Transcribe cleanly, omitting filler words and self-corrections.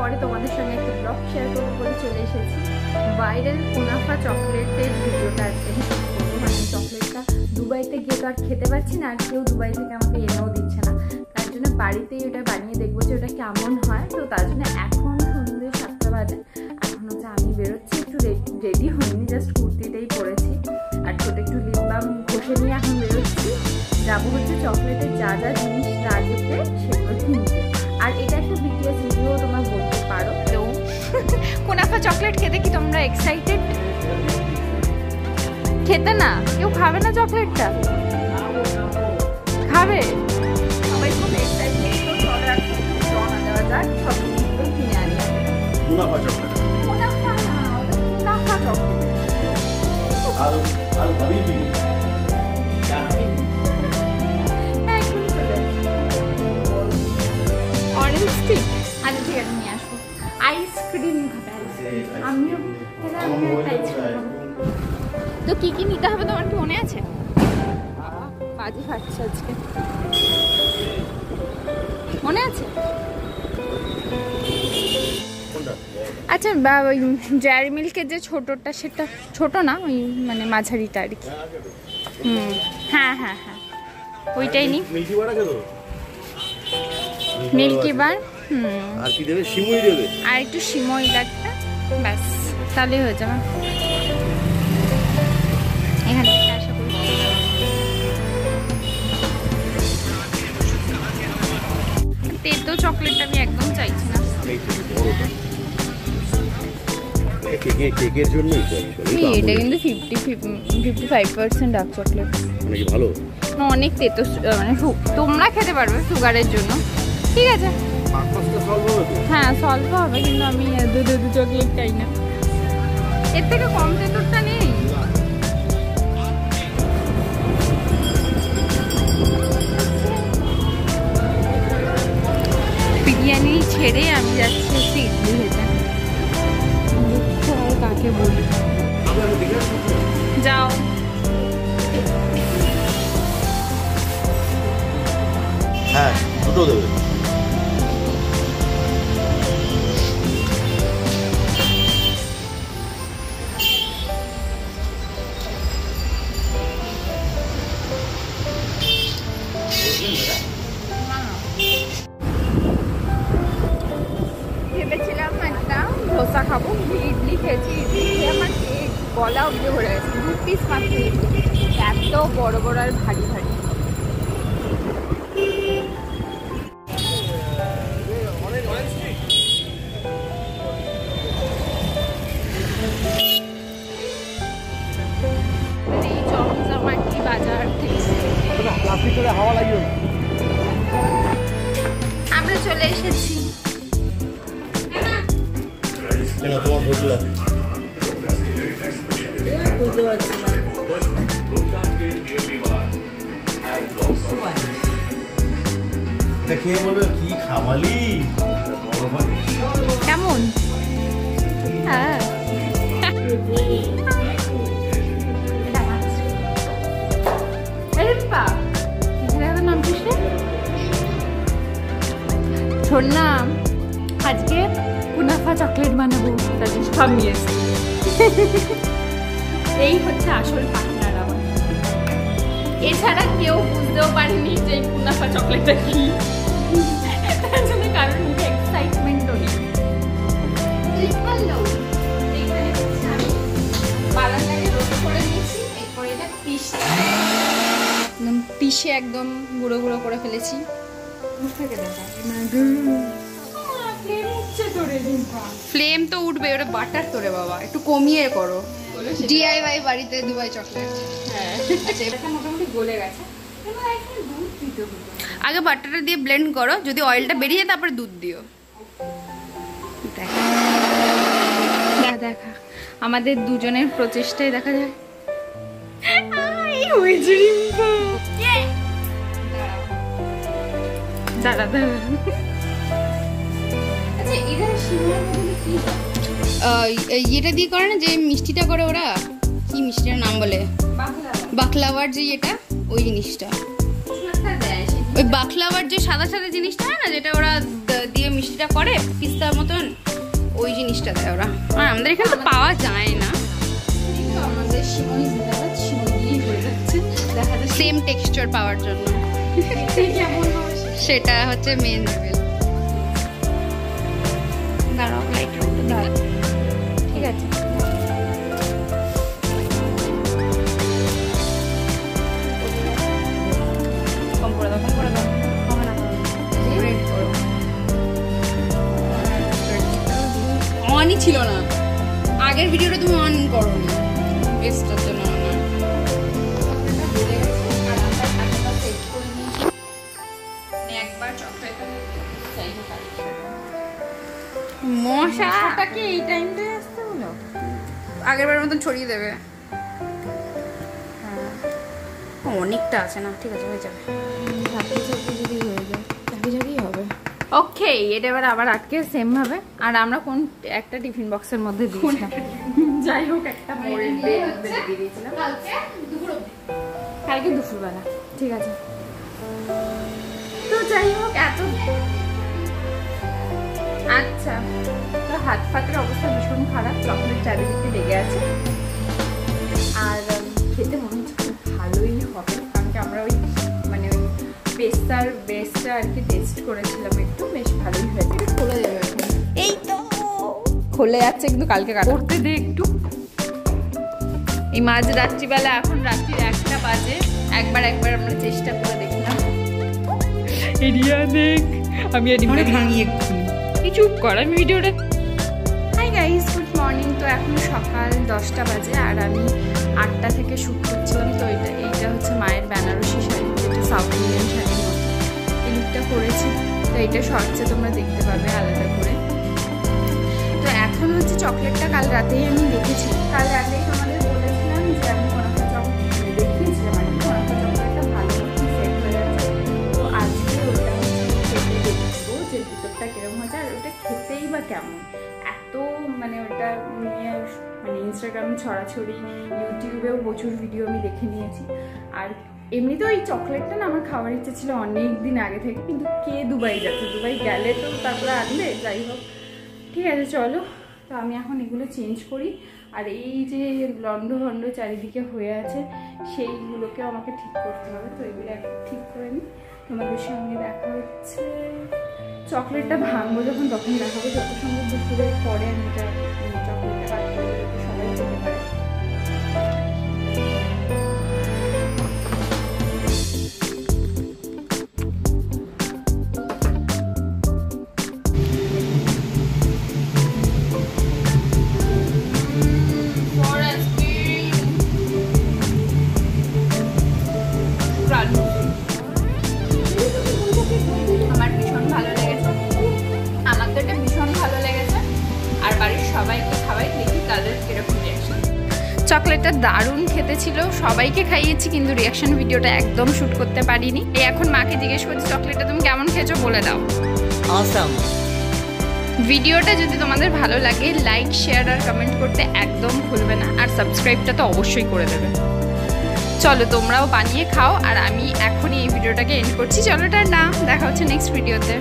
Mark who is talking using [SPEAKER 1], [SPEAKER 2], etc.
[SPEAKER 1] পরে তোমাদের সঙ্গে একটা ব্লগ শেয়ার করবো বলে চলে এসেছি। ভাইরাল কুনাফা চকলেটের ভিডিওটা আজকে মানে চকলেটটা দুবাইতে গিয়ে তো আর খেতে পারছি না, আর কেউ দুবাই থেকে আমাকে এনেও দিচ্ছে না, তার জন্য বাড়িতেই ওটা বানিয়ে দেখবো যে ওটা কেমন হয়। তো তার জন্য এখন সন্ধ্যে 7টা বাজে, এখন হচ্ছে আমি বেরোচ্ছি, একটু রেডি হইনি, জাস্ট কুর্তিটাই পরেছি আর ছোট একটু লিপ বাম ঘষে নিয়ে এখন বেরোচ্ছি। যাবো হচ্ছে চকলেটের যা যা জিনিস লাগবে সেগুলো কিনতে। আর এটা একটা বিটিএস ভিডিও তোমরা বলতে পারো। তো কুনাফা চকলেট খেতে কি তোমরা এক্সাইটেড? খেতে না কেউ খাবে না চকলেটটা? খাবে সবাই, খুব এক্সাইটেড। তো চলে আসছে রওনা দেওয়া যাক, সব জিনিসগুলো কিনে আনি।
[SPEAKER 2] কুনাফা চকলেট,
[SPEAKER 1] কুনাফা না, ওটা কুনাফা চকলেট।
[SPEAKER 2] আর হাবিবি
[SPEAKER 1] অরেঞ্জ স্টিক আচ্ছা ঠিক আছে নিয়ে আসবো। আইসক্রিম খাবে, আমিও আইসক্রিম। তো কি কি নিতে হবে তোমার কি মনে আছে? বাজি ফাটছে আজকে, মনে আছে? আচ্ছা বা ওই ডেয়ারি মিল্কের যে ছোটটা, সেটা ছোট না, ওই মানে মাঝারিটা আর কি। হ্যাঁ হ্যাঁ হ্যাঁ ওইটাই নি। মিল্কি বার,
[SPEAKER 2] আর কি দেবে? সিমুই দেবে,
[SPEAKER 1] আর একটু সিমই লাগবে, ব্যাস তাহলেই হয়ে যাবে। এখান থেকে আশা করি তেতো চকলেটটা আমি একদম চাইছি না।
[SPEAKER 2] কেকের জন্যই তো
[SPEAKER 1] এটা কিন্তু 55% ডার্ক চকলেট,
[SPEAKER 2] মানে ভালো
[SPEAKER 1] না অনেক তেতো, মানে তোমরা খেতে পারবে সুগারের জন্য, ঠিক আছে হ্যাঁ সলভ হবে, কিন্তু আমি দু চকলেট খাই না। এর থেকে কম তেতোরটা নেই। বিরিয়ানি ছেড়ে আমি যাচ্ছি হচ্ছে ইডলি খেতে। দুঃখ আর কাকে বলি, যাও।
[SPEAKER 2] হ্যাঁ দুটো দেবে।
[SPEAKER 1] ভেবেছিলাম একটা ধোসা খাবো, ইডলি খেয়েছি, ইডলি খেয়ে আমার গলা অব্দি ভরে গেছে। 2 পিস মাত্র ইডলি, এত বড় বড় আর ভারী ভারী। এই চমচামাটি বাজার থেকে আমরা চলে এসেছি।
[SPEAKER 2] তোমার বুঝলাম
[SPEAKER 1] বুঝতে পারছি না।
[SPEAKER 2] খেয়ে বলবে কি খাওয়ালি
[SPEAKER 1] কেমন? হ্যাঁ শুনলাম আজকে কুনাফা চকলেট বানাবো, তাদের সব নিয়েছে। এই হচ্ছে আসল পার্টনার আমার, এছাড়া কেউ বুঝতেও পারেনি যে কুনাফা চকলেটটা কি, তার জন্য কারণ এক্সাইটমেন্টও নেই। বাদামটাকে রোস্ট করে নিয়েছি, এরপর এটা পিষে একদম গুঁড়ো গুঁড়ো করে ফেলেছি। ফ্লেম তো উঠবে, ওটা বাটার তোরে বাবা, একটু কমিয়ে করো। ডিআইওয়াই বাড়িতে দুবাই চকলেট। হ্যাঁ এটা মোটামুটি গলে গেছে। আগে বাটারটা দিয়ে ব্লেন্ড করো, যদি অয়েলটা বেরিয়ে যায় তারপরে দুধ দিও। দেখা আমাদের দুজনের প্রচেষ্টায় দেখা যায়। দাঁড়া দাঁড়া, এটা দিয়ে করে না যে মিষ্টিটা করে ওরা, কি মিষ্টিটার নাম বলে? বাকলাওয়ার যে এটা, ওই জিনিসটা, ওই বাকলাওয়ার যে সাদা সাদা জিনিসটা হয় না, যেটা ওরা
[SPEAKER 3] দিয়ে মিষ্টিটা করে পিস্তার মতন, ওই জিনিসটা দেয় ওরা। আর আমাদের এখানে তো পাওয়া যায় না।
[SPEAKER 1] আমাদের সিমই জিন্দাবাদ, সিমই দিয়েই হয়ে যাচ্ছে, দেখা যাচ্ছে
[SPEAKER 3] সেম টেক্সচার পাওয়ার জন্য
[SPEAKER 1] কেমন হবে
[SPEAKER 3] সেটা হচ্ছে মেন লেভেল। দাঁড়াও লাইটার একটু দাঁড়াও,
[SPEAKER 1] ঠিক আছে।
[SPEAKER 3] কম করে দাও, কম করে দাও, হবে না। রেড করো। অনই ছিল না আগের ভিডিওটা, তুমি অন করো নি বেস্টার জন্য না। একবার চকলেটটা মশাটাকে এই টাইমটায় আসতে হলো, আগেরবার মতন ছড়িয়ে দেবে। হ্যাঁ অনেকটা আছে না, ঠিক আছে হয়ে যাবে।
[SPEAKER 1] যদি হয়ে যায় ঝাঁকি হবে।
[SPEAKER 3] ওকে, এটা এবার আবার আটকে সেম ভাবে। আর আমরা কোন একটা টিফিন বক্সের মধ্যে দিয়েছিলাম,
[SPEAKER 1] যাই হোক একটা
[SPEAKER 3] মোড়ের দিয়ে দিয়েছিলাম
[SPEAKER 1] কালকে দুপুরবেলা, ঠিক আছে। তো যাই হোক এত আচ্ছা, তো হাত ফাতের অবস্থা ভীষণ খারাপ, চকলেট চারিদিকে লেগে আছে। আর খেতে মনে হচ্ছে খুব ভালোই হবে, কারণ কি আমরা ওই মানে ওই বেসটা আর কি টেস্ট করেছিলাম, একটু বেশ ভালোই হয়েছে। খুলে যাবে এখন,
[SPEAKER 3] এই তো খুলে যাচ্ছে, কিন্তু কালকে
[SPEAKER 1] করতে দে একটু।
[SPEAKER 3] এই মাঝ রাত্রিবেলা, এখন রাত্রির 1টা বাজে, একবার আমরা চেষ্টা করে দেখলাম।
[SPEAKER 1] এরিয়া দেখ, আমি
[SPEAKER 3] ভাঙিয়ে চুপ কর, আমি ভিডিওটা। Hi guys, good morning. তো এখন সকাল 10টা বাজে আর আমি 8টা থেকে শ্যুট করছিলাম। তো এইটা হচ্ছে মায়ের বেনারসি শাড়ি, যেটা সাউথ ইন্ডিয়ান শাড়ির মতো। এই লুকটা করেছি, তো এইটা শর্টসে তোমরা দেখতে পাবে আলাদা করে। তো এখন হচ্ছে চকলেটটা কাল রাতেই আমি দেখেছি, কাল রাতেই তোমাদের বলেছিলাম যে আমি কোনাফা চকলেট দেখিয়েছিলাম আর কি, কোনাফা চকলেটটা ভালো মতো সেট হয়ে যাচ্ছে। তো আজকে ওটা খেতে দেখবো যে ভিতরটা কিরকম হয়েছে, আর ওটা খেতেই বা কেমন। এত মানে ওটা নিয়ে মানে ইনস্টাগ্রামে ছড়াছড়ি, ইউটিউবেও প্রচুর ভিডিও আমি দেখে নিয়েছি। আর এমনিতে ওই চকলেটটা না আমার খাওয়ার ইচ্ছে ছিল অনেক দিন আগে থেকে, কিন্তু কে দুবাই যাচ্ছে, দুবাই গেলে তো তারপরে আনবে। যাই হোক ঠিক আছে চলো, তো আমি এখন এগুলো চেঞ্জ করি। আর এই যে লন্ড ভন্ড চারিদিকে হয়ে আছে সেইগুলোকেও আমাকে ঠিক করতে হবে, তো এগুলো ঠিক করে নিই। তোমাদের সঙ্গে দেখা হচ্ছে, চকলেটটা ভাঙবো যখন তখন দেখাবো। যত সম্ভব দুপুরের পরে আমি এটা চকলেটটা কাট করে যাতে সবাই খেতে পারে। আমার ভীষণ ভালো লেগেছে, আমার তো এটা ভীষণ ভালো লেগেছে। আর বাড়ির সবাইকে খাওয়াই, দেখি তাদের কিরকম রিয়াকশন। চকলেটটা দারুণ খেতে ছিল, সবাইকে খাইয়েছি, কিন্তু রিয়াকশন ভিডিওটা একদম শ্যুট করতে পারিনি। এই এখন মাকে জিজ্ঞেস করছি চকলেটটা তুমি কেমন খেয়েছো, বলে দাও।
[SPEAKER 4] Awesome.
[SPEAKER 3] ভিডিওটা যদি তোমাদের ভালো লাগে লাইক শেয়ার আর কমেন্ট করতে একদম ভুলবে না, আর সাবস্ক্রাইবটা তো অবশ্যই করে দেবে। চলো তোমরাও বানিয়ে খাও, আর আমি এখনই এই ভিডিওটাকে এন্ড করছি। চলো টাটা, দেখা হচ্ছে নেক্সট ভিডিওতে।